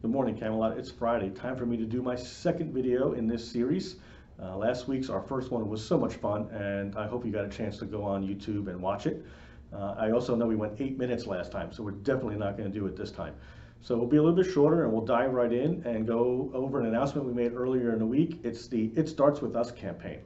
Good morning, Camelot. It's Friday. Time for me to do my second video in this series. Last week's, our first one, was so much fun, and I hope you got a chance to go on YouTube and watch it. I also know we went 8 minutes last time, so we're definitely not going to do it this time. So we'll be a little bit shorter, and we'll dive right in and go over an announcement we made earlier in the week. It's the It Starts With Us campaign.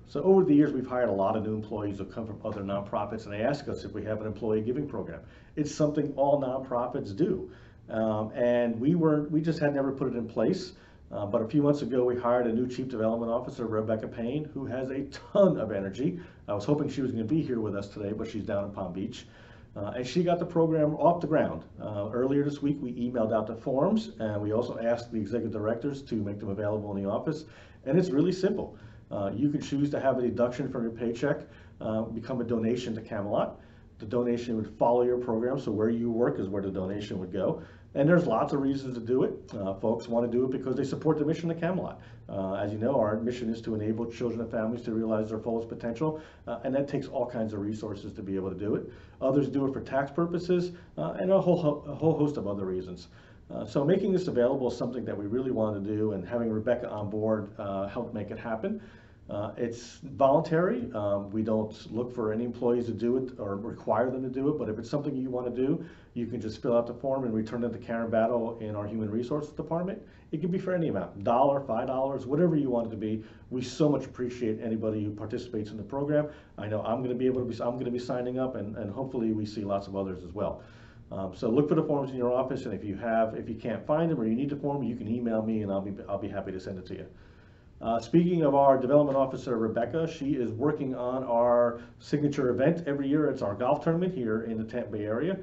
So over the years, we've hired a lot of new employees who come from other nonprofits, and they ask us if we have an employee giving program. It's something all nonprofits do. And we just had never put it in place. But a few months ago, we hired a new Chief Development Officer, Rebecca Payne, who has a ton of energy. I was hoping she was going to be here with us today, but she's down in Palm Beach. And she got the program off the ground. Earlier this week, we emailed out the forms, and we also asked the executive directors to make them available in the office. And it's really simple. You can choose to have a deduction from your paycheck become a donation to Camelot. The donation would follow your program, so where you work is where the donation would go. And there's lots of reasons to do it. Folks want to do it because they support the mission of Camelot. As you know, our mission is to enable children and families to realize their fullest potential, and that takes all kinds of resources to be able to do it. Others do it for tax purposes, and a whole host of other reasons. So making this available is something that we really wanted to do, and having Rebecca on board helped make it happen. It's voluntary. We don't look for any employees to do it or require them to do it, but if it's something you want to do, you can just fill out the form and return it to Karen Battle in our Human Resources Department. It can be for any amount, $1, $5, whatever you want it to be. We so much appreciate anybody who participates in the program. I know I'm going to be signing up, and hopefully we see lots of others as well. So look for the forms in your office, and if you can't find them or you need the form, you can email me, and I'll be happy to send it to you. Speaking of our development officer, Rebecca, she is working on our signature event every year. It's our golf tournament here in the Tampa Bay area.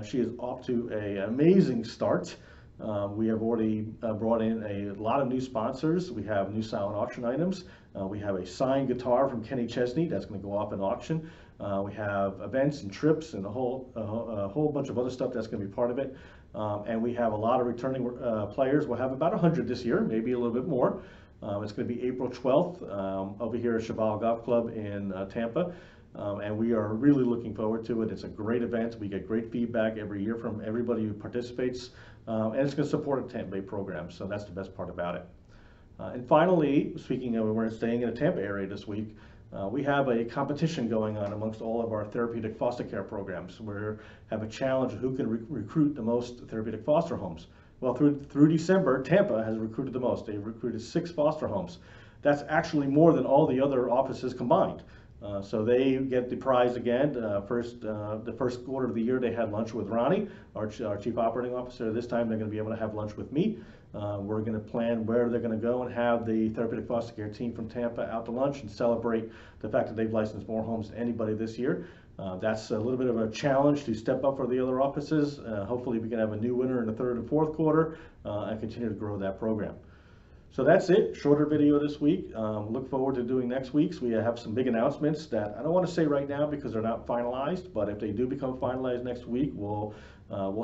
She is off to an amazing start. We have already brought in a lot of new sponsors. We have new silent auction items. We have a signed guitar from Kenny Chesney that's going to go off in auction. We have events and trips and a whole bunch of other stuff that's going to be part of it. And we have a lot of returning players. We'll have about 100 this year, maybe a little bit more. It's going to be April 12th over here at Cheval Golf Club in Tampa, and we are really looking forward to it. It's a great event. We get great feedback every year from everybody who participates, and it's going to support a Tampa Bay program, so that's the best part about it. And finally, speaking of, we're staying in the Tampa area this week, we have a competition going on amongst all of our therapeutic foster care programs. We have a challenge of who can recruit the most therapeutic foster homes. Well, through December, Tampa has recruited the most. They recruited 6 foster homes. That's actually more than all the other offices combined. So they get the prize again. The first quarter of the year, they had lunch with Ronnie, our Chief Operating Officer. This time, they're going to be able to have lunch with me. We're going to plan where they're going to go and have the therapeutic foster care team from Tampa out to lunch and celebrate the fact that they've licensed more homes than anybody this year. That's a little bit of a challenge to step up for the other offices. Hopefully we can have a new winner in the third and fourth quarter and continue to grow that program. So that's it, shorter video this week. Look forward to doing next week's. We have some big announcements that I don't want to say right now because they're not finalized, but if they do become finalized next week, we'll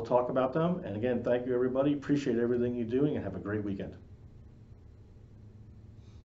talk about them. And again, thank you everybody. Appreciate everything you're doing and have a great weekend.